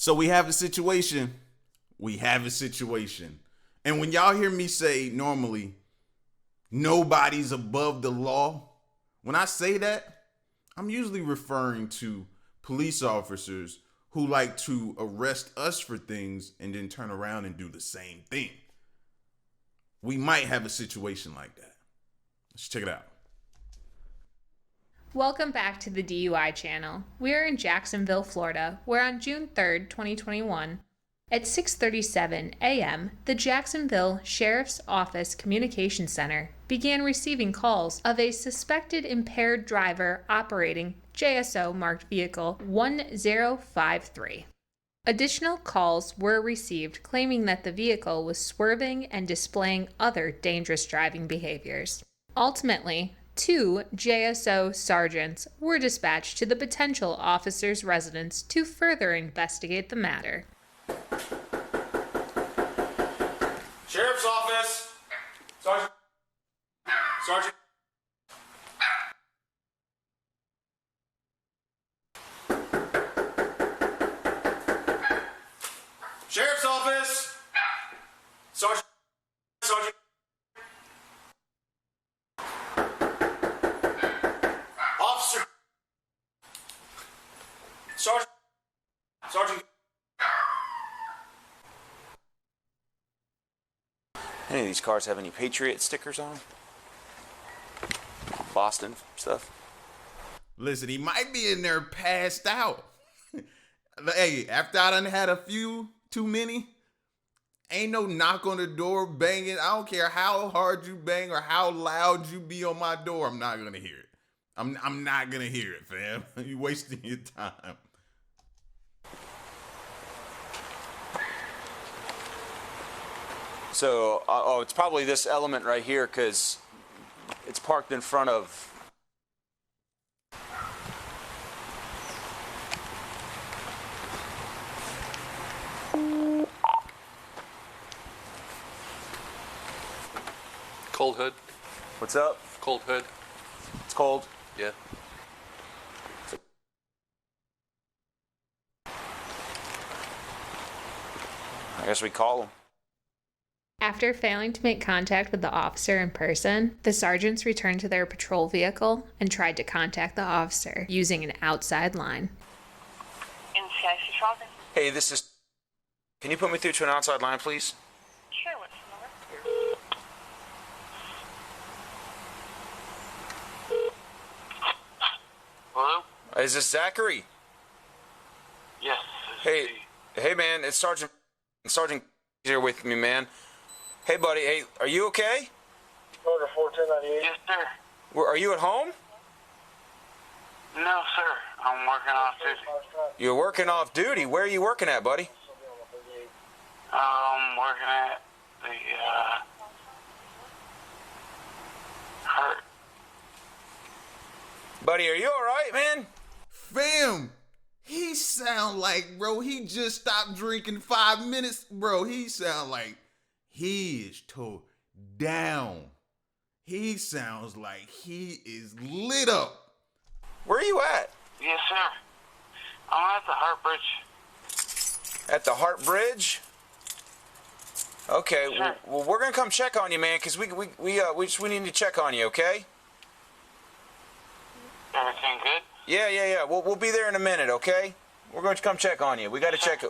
So we have a situation. And when y'all hear me say normally, nobody's above the law, when I say that, I'm usually referring to police officers who like to arrest us for things and then turn around and do the same thing. We might have a situation like that. Let's check it out. Welcome back to the DUI channel. We are in Jacksonville, Florida, where on June 3rd, 2021, at 6:37 a.m., the Jacksonville Sheriff's Office Communication Center began receiving calls of a suspected impaired driver operating JSO marked vehicle 1053. Additional calls were received claiming that the vehicle was swerving and displaying other dangerous driving behaviors. Ultimately, 2 JSO sergeants were dispatched to the potential officer's residence to further investigate the matter. Sheriff's Office! Sergeant! Sheriff's Office! Sergeant! Officer! Sergeant! Any of these cars have any Patriot stickers on them? Boston stuff? Listen, he might be in there passed out. Hey, after I done had a few too many, ain't no knock on the door banging. I don't care how hard you bang or how loud you be on my door. I'm not gonna hear it. I'm not gonna hear it, fam. You wasting your time. So, it's probably this element right here because it's parked in front of. Cold hood. What's up? Cold hood. It's cold. Yeah. I guess we call him. After failing to make contact with the officer in person, the sergeants returned to their patrol vehicle and tried to contact the officer using an outside line. NCIC Traffic. Hey, this is. Can you put me through to an outside line, please? Sure, what's the number? Hello? Is this Zachary? Yes. Hey, man, it's Sergeant here with me, man. Hey, buddy, hey, are you okay? Order 1498. Yes, sir. Are you at home? No, sir. I'm working off duty. You're working off duty. Where are you working at, buddy? I'm working at the, Hurt. Buddy, are you all right, man? Fam, he sound like, bro, he just stopped drinking 5 minutes. Bro, he sound like he is towed down. He sounds like he is lit up. Where are you at? Yes, sir. I'm at the Hart Bridge. At the Hart Bridge? Okay, Sure. well, we're gonna come check on you, man, because we need to check on you, okay? Everything good? Yeah. We'll be there in a minute, okay? We're going to come check on you. We gotta check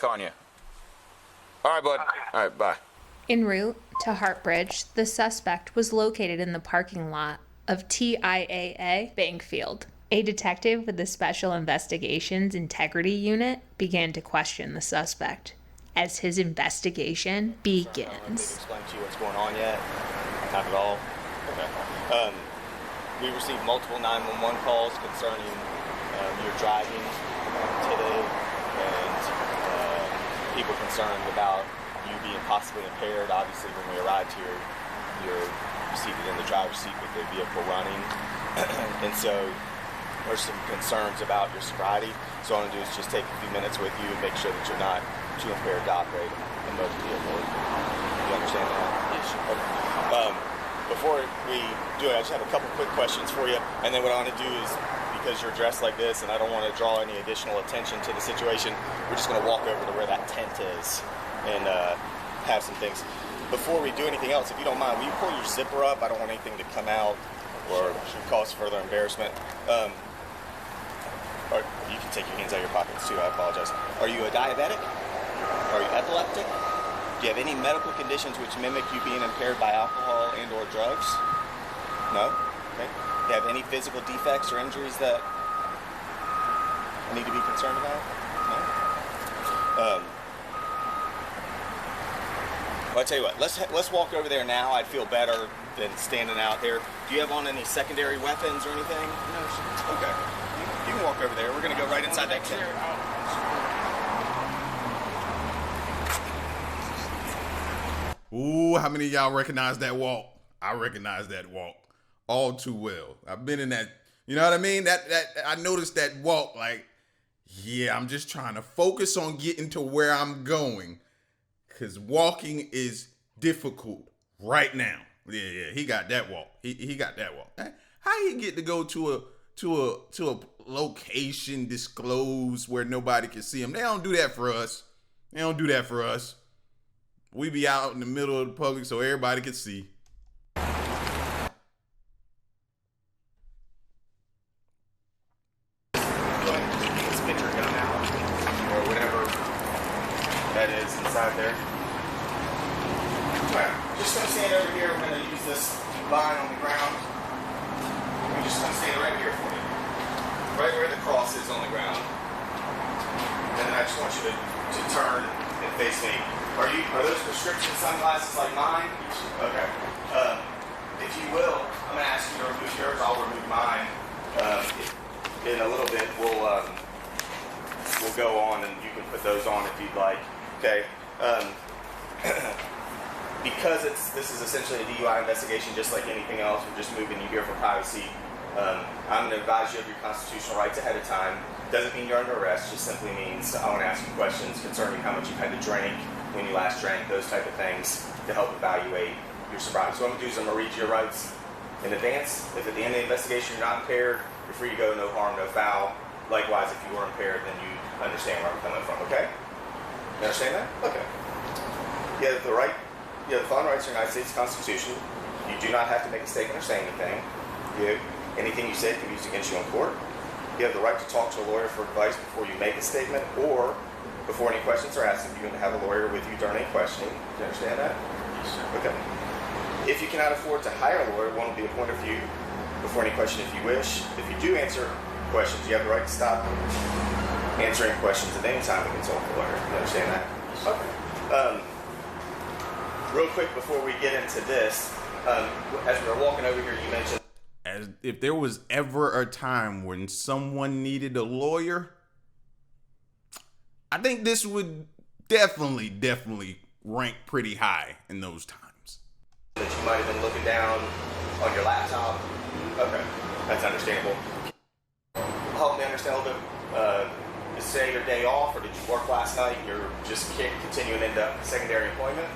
on you. All right, bud. Okay. All right, bye. En route to Hart Bridge, the suspect was located in the parking lot of TIAA Bankfield. A detective with the Special Investigations Integrity Unit began to question the suspect as his investigation begins. Explain to you what's going on yet? Not at all. Okay. We received multiple 911 calls concerning your driving today, and people concerned about you being possibly impaired. Obviously, when we arrived here, you're seated in the driver's seat with the vehicle running, and so there's some concerns about your sobriety. So all I'm going to do is just take a few minutes with you and make sure that you're not too impaired to operate a motor vehicle. You understand that? Yes. Okay. Before we do it, I just have a couple quick questions for you, and then what I want to do is because you're dressed like this and I don't want to draw any additional attention to the situation, we're just going to walk over to where that tent is and have some things. Before we do anything else, if you don't mind, will you pull your zipper up? I don't want anything to come out or cause further embarrassment. Or you can take your hands out of your pockets too, I apologize. Are you a diabetic? Are you epileptic? Do you have any medical conditions which mimic you being impaired by alcohol and or drugs? No? Okay. Do you have any physical defects or injuries that I need to be concerned about? No? Well, I tell you what, let's walk over there now. I'd feel better than standing out there. Do you have on any secondary weapons or anything? No, sir. Okay. You can walk over there. We're going to go right inside that tent. Ooh, how many of y'all recognize that walk? I recognize that walk all too well. I've been in that, you know what I mean? That I noticed that walk like, yeah, I'm just trying to focus on getting to where I'm going. Cause walking is difficult right now. Yeah, he got that walk. He got that walk. How he get to go to a location disclosed where nobody can see him? They don't do that for us. We be out in the middle of the public so everybody can see. Spit your gun out or whatever that is inside there. Alright, just gonna stand over here. We're gonna use this line on the ground. We're just gonna stand right here for you. Right where the cross is on the ground. And then I just want you to turn and face me. Are those prescription sunglasses like mine? Okay. If you will, I'm gonna ask you to remove yours. I'll remove mine. In a little bit, we'll go on and you can put those on if you'd like. Okay. Because this is essentially a DUI investigation, just like anything else. We're just moving you here for privacy. I'm going to advise you of your constitutional rights ahead of time. Doesn't mean you're under arrest. Just simply means I want to ask you questions concerning how much you've had to drink, when you last drank, those type of things to help evaluate your sobriety. So what I'm going to do is I'm going to read you your rights in advance. If at the end of the investigation you're not impaired, you're free to go, no harm, no foul. Likewise, if you were impaired, then you understand where I'm coming from, okay? You understand that? Okay. You have the following rights of the United States Constitution. You do not have to make a statement or say anything. Anything you say can be used against you in court. You have the right to talk to a lawyer for advice before you make a statement or before any questions are asked. If you're going to have a lawyer with you during any questioning. Do you understand that? Yes, sir. Okay. If you cannot afford to hire a lawyer, one will be appointed for you before any question if you wish. If you do answer questions, you have the right to stop answering questions at any time to consult the lawyer. You understand that? Okay. Real quick before we get into this, as we were walking over here, you mentioned As if there was ever a time when someone needed a lawyer, I think this would definitely rank pretty high in those times. That you might have been looking down on your laptop. Okay, that's understandable. Help me understand a little bit. Is today your day off, or did you work last night? You're just continuing into secondary employment?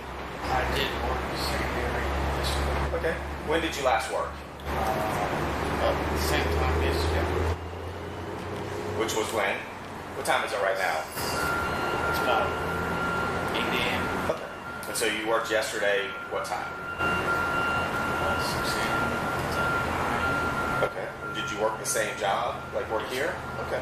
I did work secondary this week. Okay. When did you last work? About the same time yesterday. Which was when? What time is it right now? It's about 8 a.m. Okay. And so you worked yesterday, what time? 6 a.m. Okay. And did you work the same job, like work here? Okay.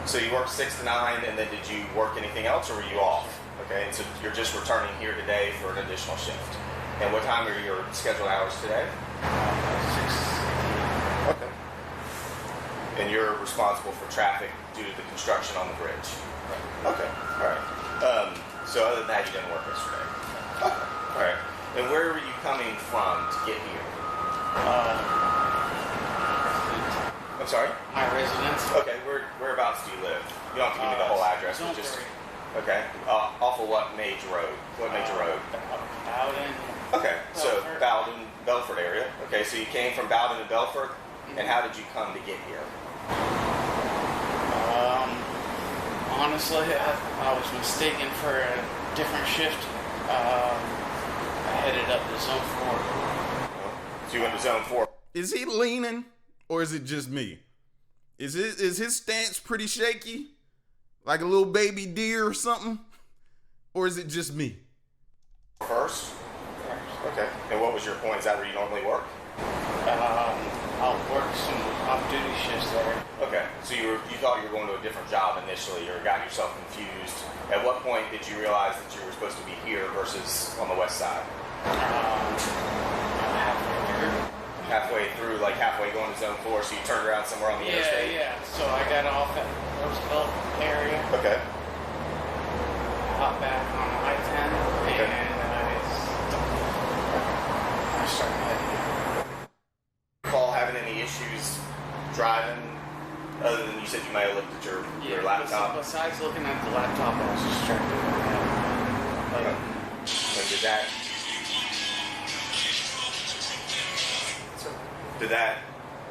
So you worked 6 to 9, and then did you work anything else, or were you off? Okay, and so you're just returning here today for an additional shift. And what time are your scheduled hours today? 6. Okay. And you're responsible for traffic due to the construction on the bridge? Okay, all right. So other than that, you didn't work yesterday? Okay, all right. And where were you coming from to get here? I'm sorry? My residence. Okay, whereabouts do you live? You don't have to give me the whole address, but just... Okay. Off of what major road? What major road? Bowden. Okay, so Belford. Bowden, Belford area. Okay, so you came from Bowden to Belford, and how did you come to get here? Honestly, I was mistaken for a different shift. I headed up to Zone 4. So you went to Zone 4. Is he leaning, or is it just me? Is his stance pretty shaky? Like a little baby deer or something? Or is it just me? First? Okay. And what was your point? Is that where you normally work? I'll work some off-duty shifts there. Okay. So you thought you were going to a different job initially, or got yourself confused. At what point did you realize that you were supposed to be here versus on the west side? Halfway through, like halfway going to zone 4, so you turned around somewhere on the interstate? Yeah. So I got off at Roosevelt area, Okay. hopped back on I-10, Okay. and I started heading. Recall having any issues driving, other than you said you may have looked at your laptop? Besides looking at the laptop, I was distracted. And did that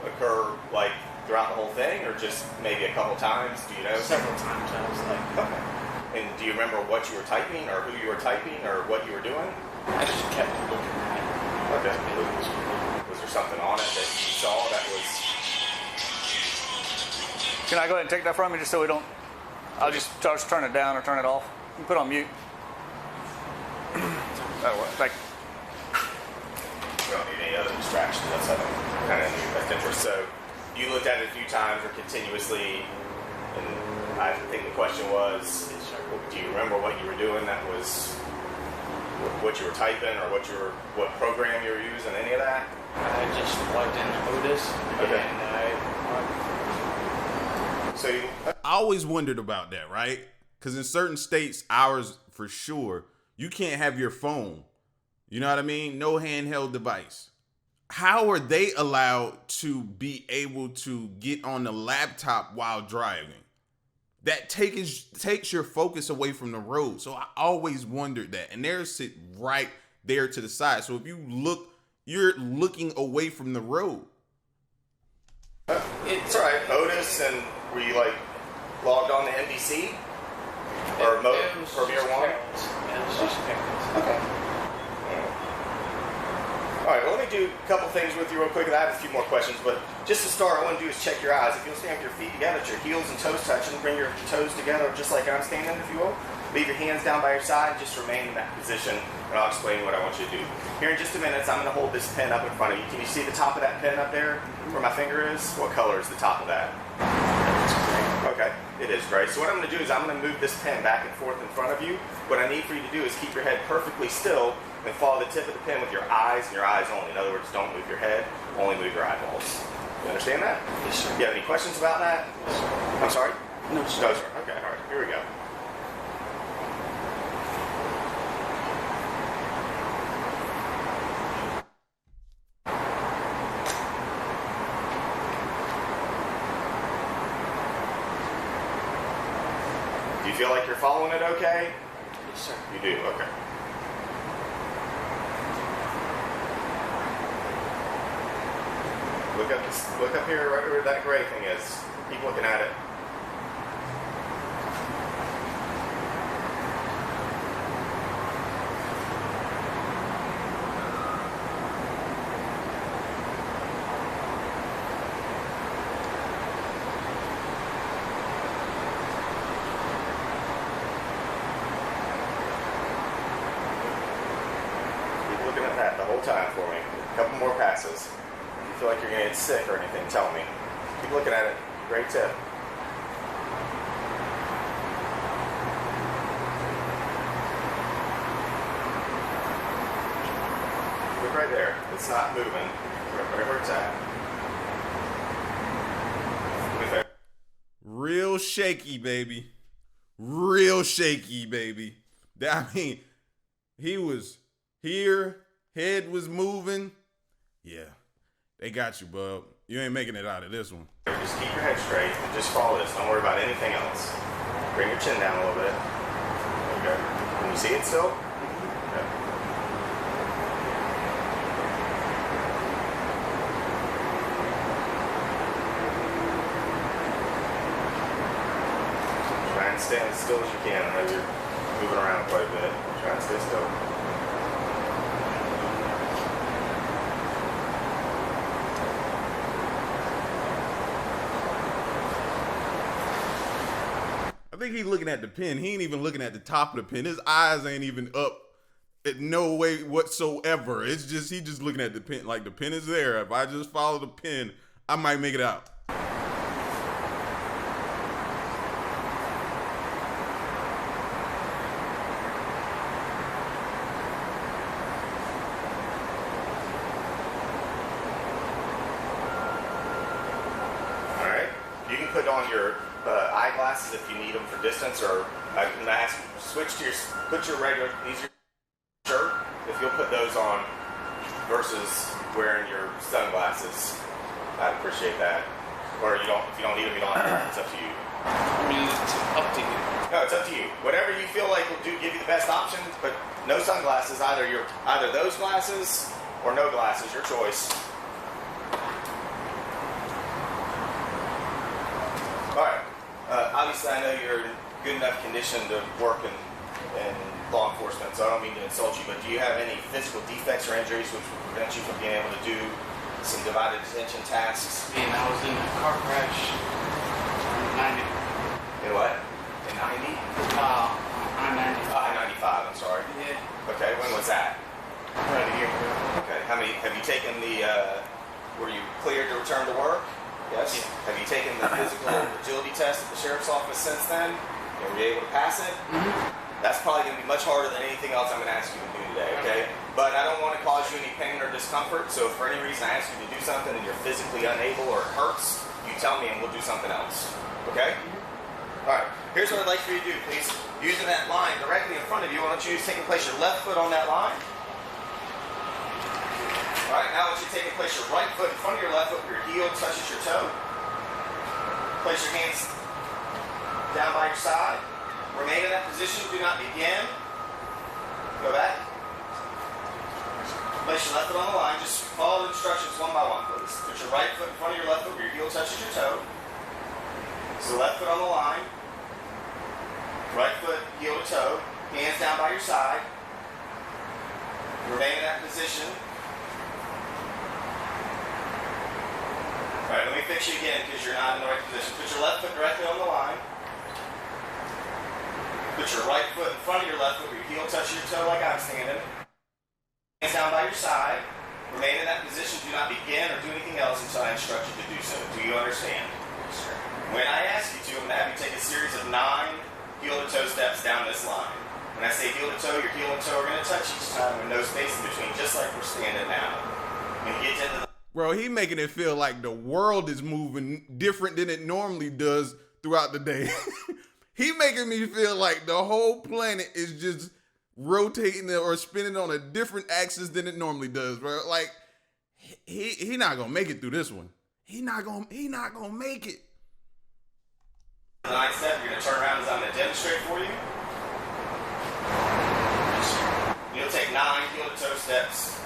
occur like throughout the whole thing, or just maybe a couple times? Do you know? Several times I was like, Okay. And do you remember what you were typing, or who you were typing, or what you were doing? I just kept looking at it. Okay. Was there something on it that you saw that was? Can I go ahead and take that from you just so we don't? I'll just turn it down or turn it off. You can put it on mute. That'll work. Thank you. We don't need any other distractions. That's kind of best interest. So you looked at it a few times or continuously, and I think the question was, do you remember what you were doing that was what you were typing, or what program you were using, any of that? I just plugged in Otis, Okay. and So you, I always wondered about that, right? Because in certain states, ours for sure, you can't have your phone. You know what I mean? No handheld device. How are they allowed to be able to get on the laptop while driving? That takes your focus away from the road. So I always wondered that. And they're sit right there to the side. So if you look, you're looking away from the road. it's all right. Otis, and were you like logged on to NBC or Premier One? It was just parents. Okay. All right, well, let me do a couple things with you real quick. I have a few more questions, but just to start, I want to do is check your eyes. If you'll stand with your feet together, at your heels and toes touching, bring your toes together just like I'm standing, if you will. Leave your hands down by your side, just remain in that position, and I'll explain what I want you to do. Here in just a minute, I'm going to hold this pen up in front of you. Can you see the top of that pen up there, where my finger is? What color is the top of that? Okay, it is gray. So what I'm going to do is I'm going to move this pen back and forth in front of you. What I need for you to do is keep your head perfectly still and follow the tip of the pen with your eyes and your eyes only. In other words, don't move your head, only move your eyeballs. You understand that? Yes, sir. You have any questions about that? I'm sorry? No, No, sir. sir. Okay, all right. Here we go. Do you feel like you're following it okay? Yes, sir. You do? Okay. Look up here, right where that gray thing is. Keep looking at it. Keep looking at that the whole time for me. A couple more passes. If you feel like you're going to get sick or anything, tell me. Keep looking at it. Great tip. Look right there. It's not moving. Wherever it's at. Look there. Real shaky, baby. Real shaky, baby. I mean, he was here, head was moving. Yeah, they got you, bub. You ain't making it out of this one. Just keep your head straight and just follow this. Don't worry about anything else. Bring your chin down a little bit. Okay. Can you see it still? Okay. Try and stay as still as you can. I know you're moving around quite a bit. Try and stay still. think he's looking at the pen. He ain't even looking at the top of the pen. His eyes ain't even up in no way whatsoever. It's just he just looking at the pen. Like the pen is there. If I just follow the pen, I might make it out. Put on your eyeglasses if you need them for distance, or I can ask, put your regular, these are your shirt, if you'll put those on versus wearing your sunglasses, I'd appreciate that. Or if you don't need them, you don't have to, it's up to you. I mean, it's up to you. No, it's up to you. Whatever you feel like will give you the best option, but no sunglasses, either those glasses or no glasses, your choice. All right. Obviously, I know you're in good enough condition to work in law enforcement, so I don't mean to insult you, but do you have any physical defects or injuries which would prevent you from being able to do some divided attention tasks? And I was in a car crash in 90. In what? In 90? I-95. I-95, I'm sorry. Yeah. Okay, when was that? Right a year ago. Okay, have you taken were you cleared to return to work? Yes. Yeah. Have you taken the physical agility test at the sheriff's office since then? And were you able to pass it? Mm-hmm. That's probably going to be much harder than anything else I'm going to ask you to do today, okay? But I don't want to cause you any pain or discomfort, so if for any reason I ask you to do something and you're physically unable or it hurts, you tell me and we'll do something else, okay? All right, here's what I'd like for you to do, please. Using that line directly in front of you, why don't you take and place your left foot on that line? All right, now I want you to take and place your right foot in front of your left foot where your heel touches your toe. Place your hands down by your side. Remain in that position. Do not begin. Go back. Place your left foot on the line. Just follow the instructions one by one, please. Put your right foot in front of your left foot where your heel touches your toe. So left foot on the line. Right foot, heel to toe. Hands down by your side. Remain in that position. All right, let me fix you again because you're not in the right position. Put your left foot directly on the line. Put your right foot in front of your left foot where your heel touches your toe like I'm standing. Hands down by your side. Remain in that position. Do not begin or do anything else until I instruct you to do so. Do you understand? Yes, sir. When I ask you to, I'm going to have you take a series of 9 heel-to-toe steps down this line. When I say heel-to-toe, your heel and toe are going to touch each time with no space in between, just like we're standing now. When you get into the Bro, he making it feel like the world is moving different than it normally does throughout the day. He making me feel like the whole planet is just rotating or spinning on a different axis than it normally does, bro. Like he not gonna make it through this one. He not gonna make it. The 9th step, you're gonna turn around as I'm gonna demonstrate for you. You'll take 9 heel-to-toe steps.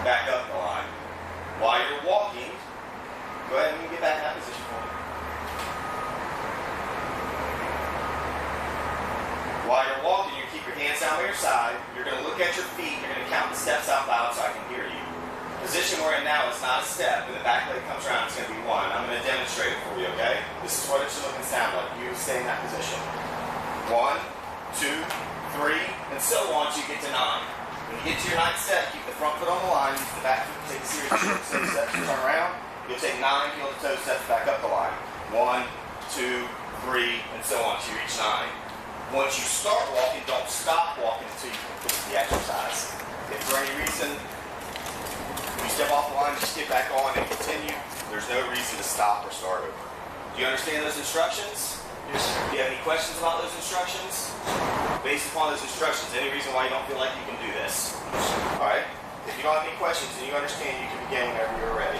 Back up the line. While you're walking, go ahead and get back in that position for me. While you're walking, you keep your hands down by your side. You're going to look at your feet. You're going to count the steps out loud so I can hear you. The position we're in now is not a step. When the back leg comes around, it's going to be 1. I'm going to demonstrate it for you, okay? This is what it should look and sound like. You stay in that position. 1, 2, 3, and so on until you get to 9. When you get to your 9th step, keep the front foot on the line, use the back foot to take a series of short steps, turn around. You'll take 9 heel-to-toe steps back up the line. 1, 2, 3, and so on until you reach 9. Once you start walking, don't stop walking until you complete the exercise. If for any reason you step off the line, just get back on and continue. There's no reason to stop or start over. Do you understand those instructions? Yes, sir. Do you have any questions about those instructions? Based upon those instructions, any reason why you don't feel like you can do this? All right. If you don't have any questions and you understand, you can begin whenever you're ready.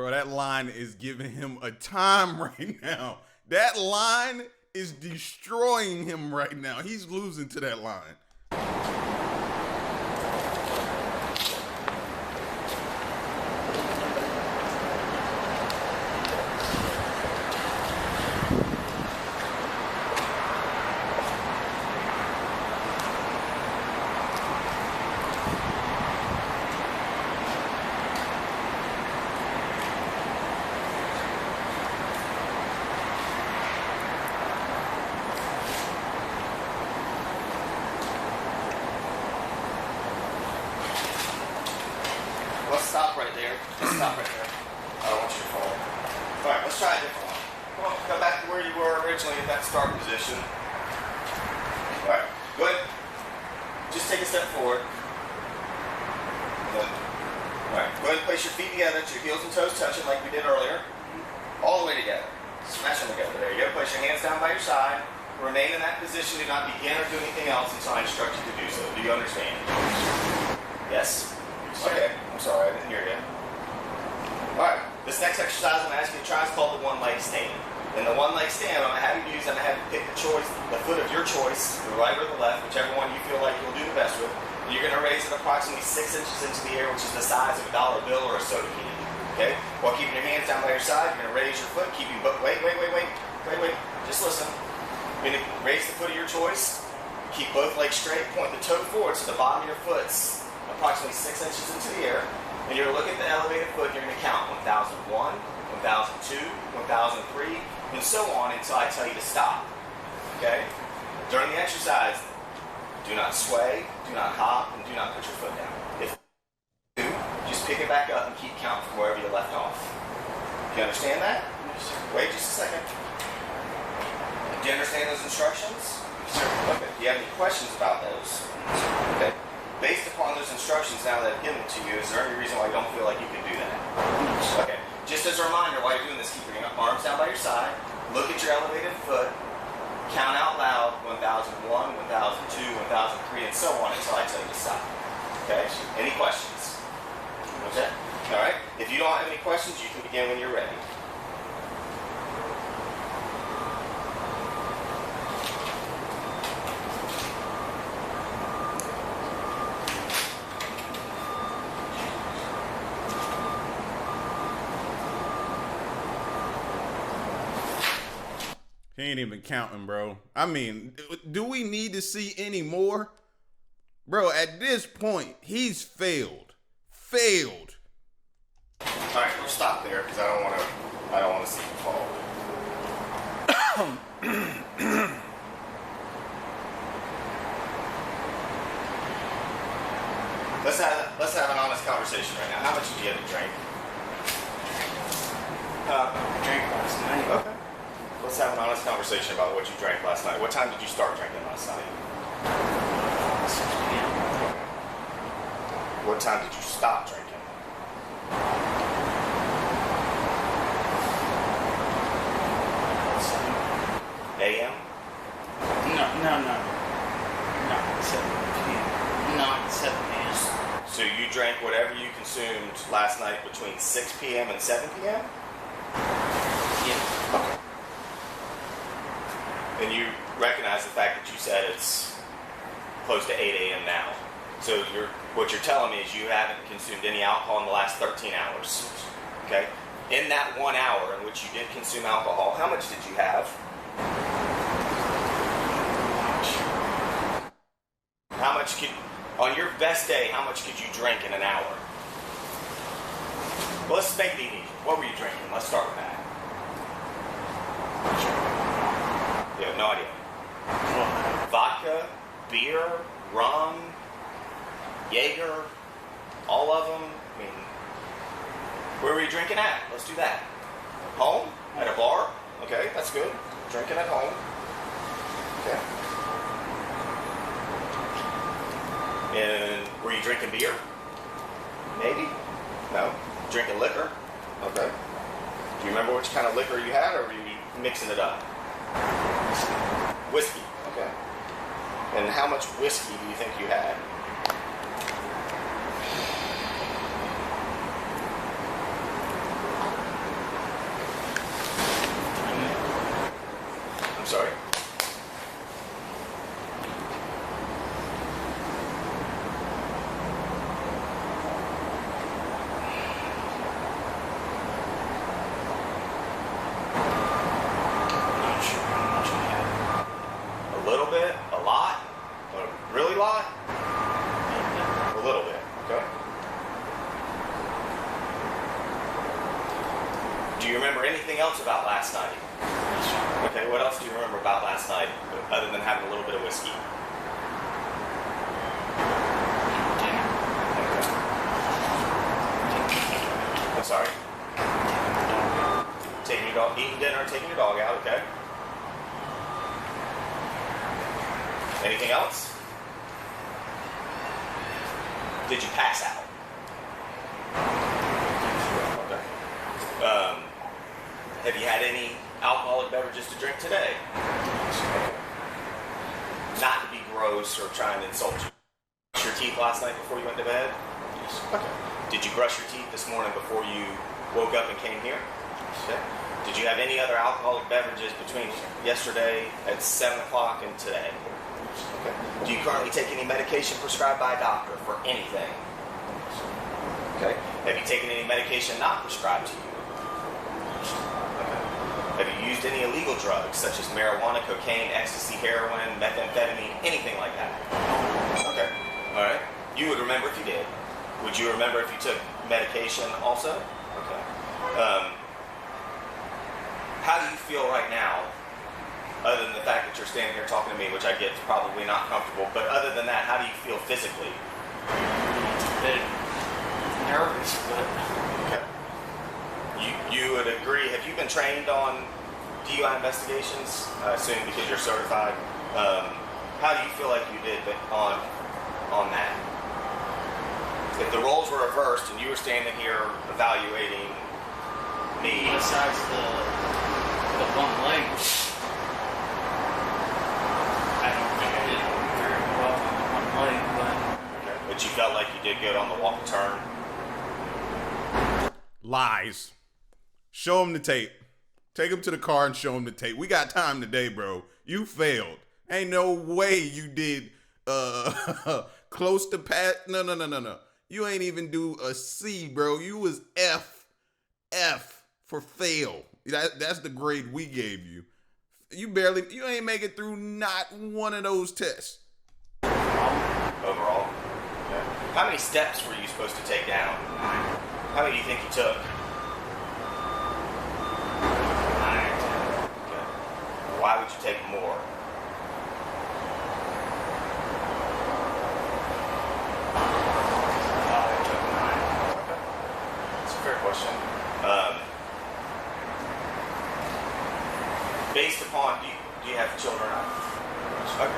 Bro, that line is giving him a time right now. That line is destroying him right now. He's losing to that line. Let's stop right there. Just stop right there. I don't want you to fall. All right, let's try a different one. Come on, go back to where you were originally at that start position. All right, go ahead. Just take a step forward. Good. All right, go ahead and place your feet together, your heels and toes touching like we did earlier. All the way together. Smash them together. There you go. Place your hands down by your side. Remain in that position. Do not begin or do anything else until I instruct you to do so. Do you understand? Yes? Okay. I'm sorry, I didn't hear you. Alright, this next exercise I'm asking you to try is called the one leg stand. In the one leg stand, I'm going to have you use, I'm going to have you pick the foot of your choice, the right or the left, whichever one you feel like you'll do the best with. And you're going to raise it approximately 6 inches into the air, which is the size of a dollar bill or a soda can. Okay? While keeping your hands down by your side, you're going to raise your foot, keeping wait. Just listen. You're going to raise the foot of your choice, keep both legs straight, point the toe forward so the bottom of your foot's approximately 6 inches into the air, and you're going to look at the elevated foot, you're going to count 1001, 1002, 1003, and so on until I tell you to stop. Okay? During the exercise, do not sway, do not hop, and do not put your foot down. If you do, just pick it back up and keep counting from wherever you left off. Do you understand that? Wait just a second. Do you understand those instructions? Okay. Do you have any questions about those? Okay. Based upon those instructions now that I've given to you, is there any reason why you don't feel like you can do that? Okay. Just as a reminder, while you're doing this, keep your arms down by your side. Look at your elevated foot. Count out loud 1001, 1002, 1003, and so on until I tell you to stop. Okay? Any questions? Okay? All right? If you don't have any questions, you can begin when you're ready. He ain't even counting, bro. I mean, do we need to see any more? Bro, at this point, he's failed. Failed. All right, we'll stop there because I don't want to see you fall. Let's have an honest conversation right now. How much did you have to drink? I drank last night. Okay. Let's have an honest conversation about what you drank last night. What time did you start drinking last night? 6 p.m. What time did you stop drinking? AM? No. Not 7 p.m. Not 7 a.m. So you drank whatever you consumed last night between 6 p.m. and 7 p.m.? Yeah. Okay. And you recognize the fact that you said it's close to 8 a.m. now. So what you're telling me is you haven't consumed any alcohol in the last 13 hours. Okay? In that 1 hour in which you did consume alcohol, how much did you have? How much on your best day, how much could you drink in an hour? Well, let's make it easy. What were you drinking? Let's start with that. You have no idea. Vodka, beer, rum, Jaeger, all of them. I mean, where were you drinking at? Let's do that. Home? At a bar? Okay, that's good. Drinking at home. Okay. And were you drinking beer? Maybe? No. Drinking liquor? Okay. Do you remember which kind of liquor you had, or were you mixing it up? Whiskey. Okay. And how much whiskey do you think you had? anything else about last night? Okay, what else do you remember about last night other than having a little bit of whiskey? I'm sorry. Taking your dog, eating dinner, taking your dog out, okay? Anything else? Did you pass out? Okay. Have you had any alcoholic beverages to drink today? Not to be gross or trying to insult you. Brush your teeth last night before you went to bed? Okay. Did you brush your teeth this morning before you woke up and came here? Okay. Did you have any other alcoholic beverages between yesterday at 7 o'clock and today? Okay. Do you currently take any medication prescribed by a doctor for anything? Okay. Have you taken any medication not prescribed to you? Okay. Have you used any illegal drugs such as marijuana, cocaine, ecstasy, heroin, methamphetamine, anything like that? Okay. All right. You would remember if you did. Would you remember if you took medication also? Okay. How do you feel right now, other than the fact that you're standing here talking to me, which I get is probably not comfortable, but other than that, how do you feel physically? A bit nervous, but... Okay. You would agree, have you been trained on DUI investigations? I assume because you're certified. How do you feel like you did on that? If the roles were reversed and you were standing here evaluating me... Besides the one leg, I don't think I did very well on the one leg, but... Okay. But you felt like you did good on the walk and turn? Lies. Show him the tape. Take him to the car and show him the tape. We got time today, bro. You failed. Ain't no way you did close to pass. No. You ain't even do a C, bro. You was F for fail. That's the grade we gave you. You ain't make it through not one of those tests. Overall? Okay. How many steps were you supposed to take down? How many do you think you took? 9 or 10. Okay. Why would you take more? I took 9. Okay. That's a fair question. Based upon, do you have children? Okay.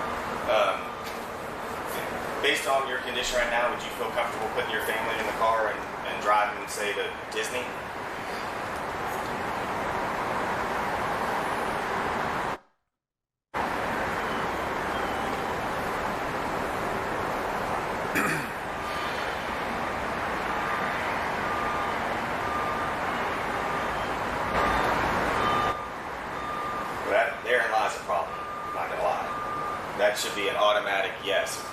Based on your condition right now, would you feel comfortable putting your family in the car and driving, say, to Disney? Therein lies a problem, I'm not gonna lie. That should be an automatic yes. If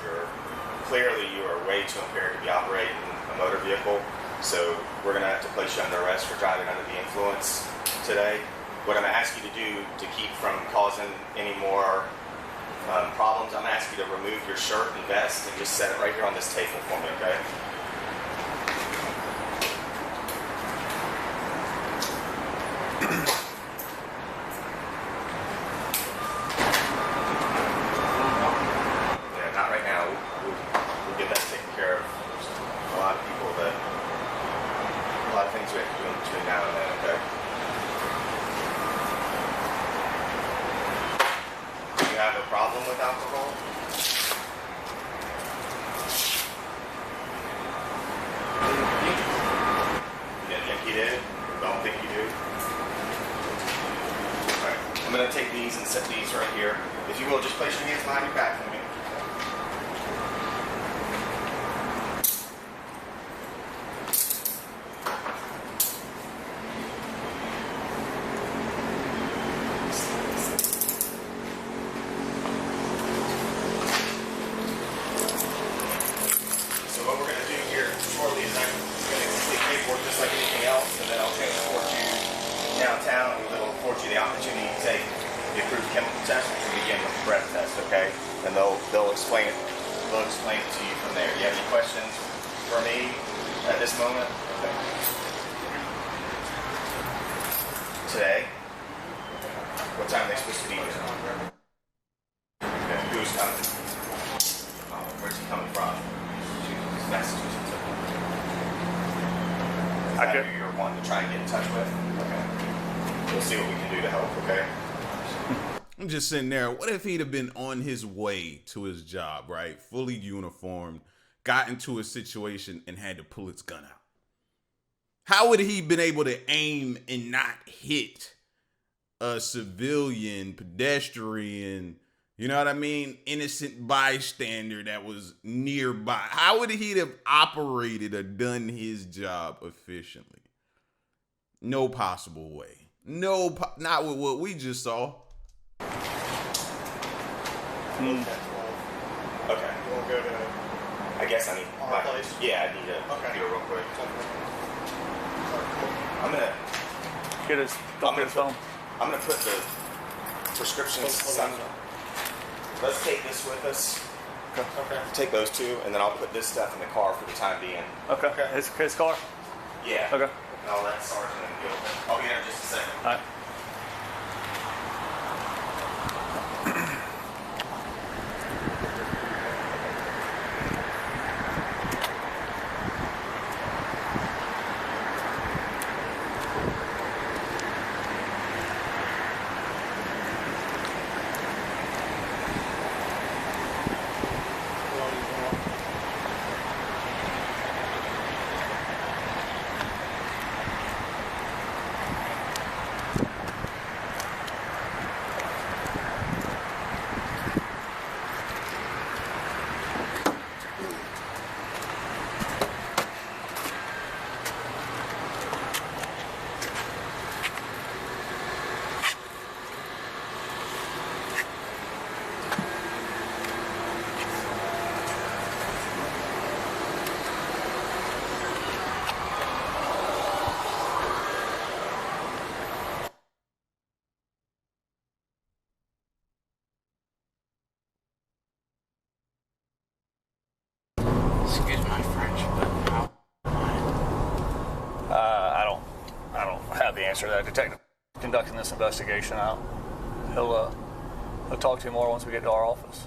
you are way too impaired to be operating a motor vehicle, so we're gonna have to place you under arrest for driving under the influence today. What I'm gonna ask you to do to keep from causing any more problems, I'm gonna ask you to remove your shirt and vest and just set it right here on this table for me, okay? Have a problem with alcohol? You didn't think you did? Don't think you do? Alright, I'm going to take these and set these right here. If you will, just place your hands behind your back for me. Downtown, and they'll afford you the opportunity to take the approved chemical test and begin with the breath test, okay? And they'll explain it. They'll explain it to you from there. Do you have any questions for me at this moment? Okay. Today? What time are they supposed to be here? Okay, who's coming? Where's he coming from? Massachusetts. Is that who you're wanting to try and get in touch with? Okay. We'll see what we can do to help, okay? I'm just sitting there. What if he'd have been on his way to his job, right? Fully uniformed, got into a situation and had to pull his gun out? How would he been able to aim and not hit a civilian, pedestrian, you know what I mean, innocent bystander that was nearby? How would he have operated or done his job efficiently? No possible way. Not with what we just saw. Okay. We'll go to... I guess I need... Our place? Yeah, I need to do it real quick. I'm gonna... Get his phone. I'm gonna put the prescriptions... Let's take this with us. Okay. Take those two, and then I'll put this stuff in the car for the time being. Okay. His car? Yeah. Okay. And I'll let Sergeant deal with it. I'll be there in just a second. All right. Excuse my French, but how? I don't have the answer to that. Detective conducting this investigation out. He'll talk to you more once we get to our office.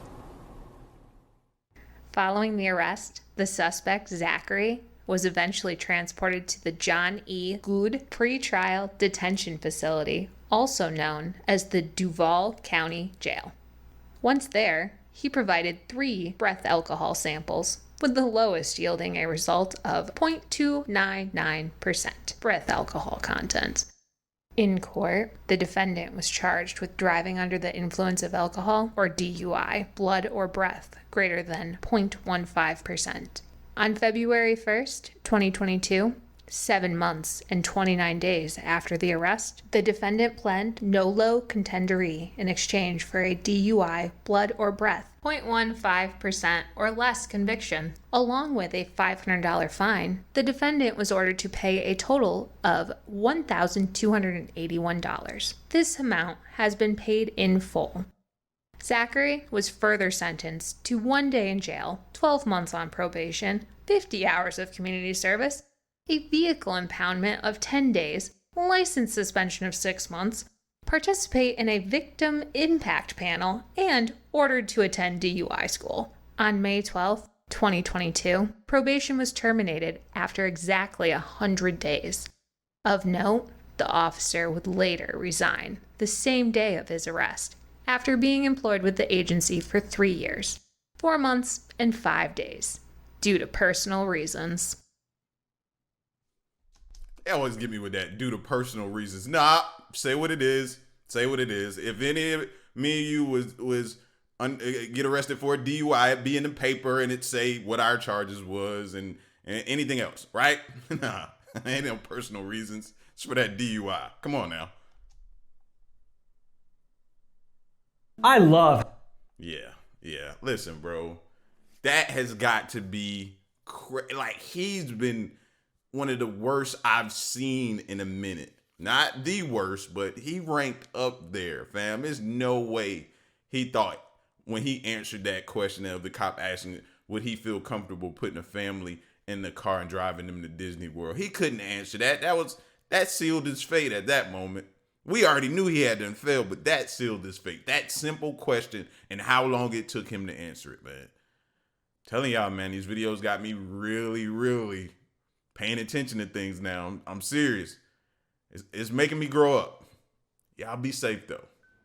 Following the arrest, the suspect, Zachary, was eventually transported to the John E. Good Pretrial Detention Facility, also known as the Duval County Jail. Once there, he provided 3 breath alcohol samples, with the lowest yielding a result of 0.299% breath alcohol content. In court, the defendant was charged with driving under the influence of alcohol, or DUI, blood or breath greater than 0.15%. On February 1st, 2022, 7 months and 29 days after the arrest, the defendant pled nolo contendere in exchange for a DUI, blood or breath, 0.15% or less conviction. Along with a $500 fine, the defendant was ordered to pay a total of $1,281. This amount has been paid in full. Zachary was further sentenced to 1 day in jail, 12 months on probation, 50 hours of community service, a vehicle impoundment of 10 days, license suspension of 6 months, participate in a victim impact panel, and ordered to attend DUI school. On May 12, 2022, probation was terminated after exactly 100 days. Of note, the officer would later resign the same day of his arrest, after being employed with the agency for 3 years, 4 months, and 5 days, due to personal reasons. They always get me with that, due to personal reasons. Nah, say what it is. Say what it is. If any of me and you was get arrested for a DUI, it'd be in the paper and it'd say what our charges was and anything else, right? Nah, ain't no personal reasons. It's for that DUI. Come on now. I love. Yeah. Listen, bro, that has got to be like he's been one of the worst I've seen in a minute. Not the worst, but he ranked up there, fam. There's no way he thought when he answered that question of the cop asking, would he feel comfortable putting a family in the car and driving them to Disney World? He couldn't answer that. That sealed his fate at that moment. We already knew he had done failed, but that sealed his fate. That simple question and how long it took him to answer it, man. Telling y'all, man, these videos got me really, really paying attention to things now. I'm serious. It's making me grow up. Y'all be safe, though.